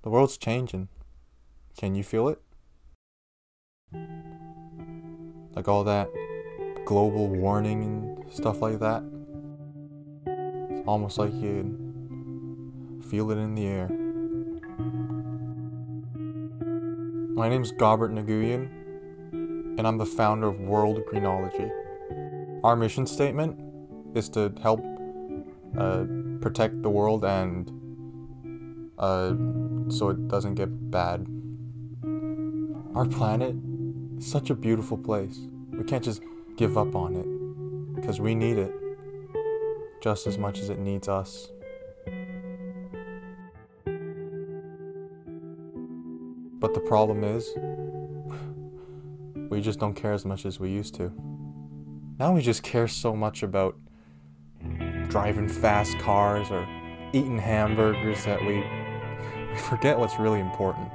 The world's changing. Can you feel it? Like all that global warming and stuff like that. It's almost like you feel it in the air. My name's Gobert Nguyen, and I'm the founder of World Greenology. Our mission statement is to help protect the world and so it doesn't get bad. Our planet is such a beautiful place. We can't just give up on it, because we need it just as much as it needs us. But the problem is, we just don't care as much as we used to. Now we just care so much about driving fast cars or eating hamburgers that we forget what's really important.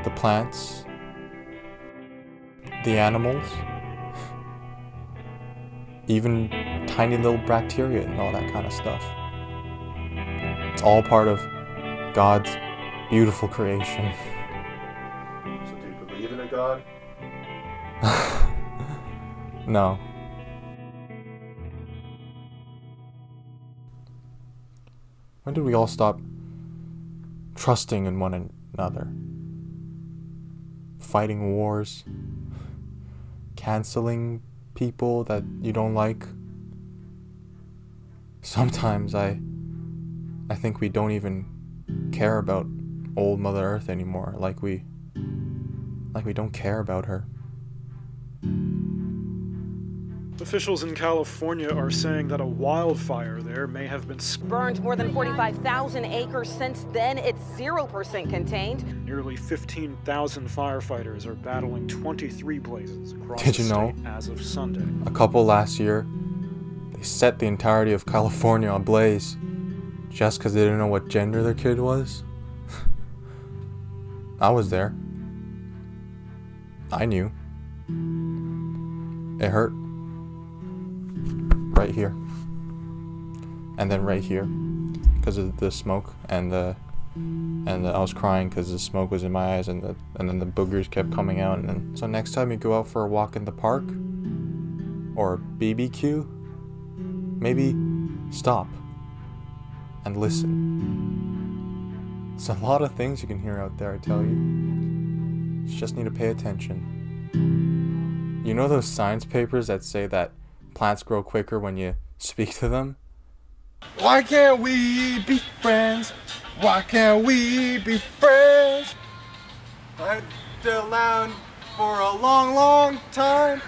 The plants, the animals, even tiny little bacteria and all that kind of stuff. It's all part of God's beautiful creation. So do you believe in a God? No. When did we all stop trusting in one another? Fighting wars, canceling people that you don't like. Sometimes I think we don't even care about old Mother Earth anymore, like we don't care about her. Officials in California are saying that a wildfire there may have been burned more than 45,000 acres. Since then, it's 0% contained. Nearly 15,000 firefighters are battling 23 blazes across Did the you know? state as of Sunday. A couple last year, they set the entirety of California ablaze just because they didn't know what gender their kid was. I was there. I knew. It hurt. Right here. And then right here. Because of the smoke and I was crying because the smoke was in my eyes and then the boogers kept coming out. And then, so next time you go out for a walk in the park or BBQ, maybe stop and listen. It's a lot of things you can hear out there, I tell you. You just need to pay attention. You know those science papers that say that plants grow quicker when you speak to them? Why can't we be friends? Why can't we be friends? I've been around for a long, long time.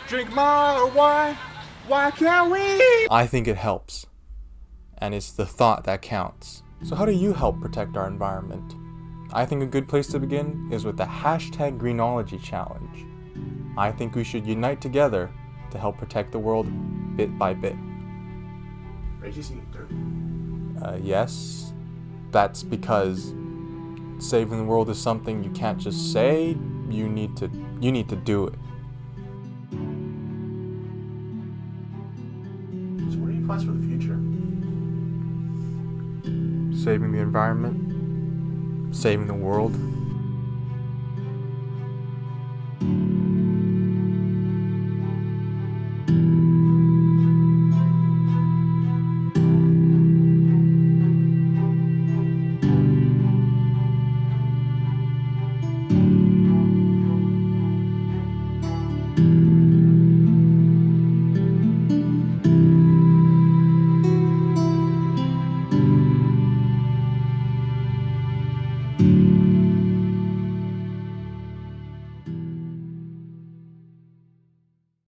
Drink my wine. Why can't we? I think it helps. And it's the thought that counts. So how do you help protect our environment? I think a good place to begin is with the hashtag Greenology Challenge. I think we should unite together to help protect the world bit by bit. Yes, that's because saving the world is something you can't just say, you need to do it. So what are your plans for the future? Saving the environment, saving the world.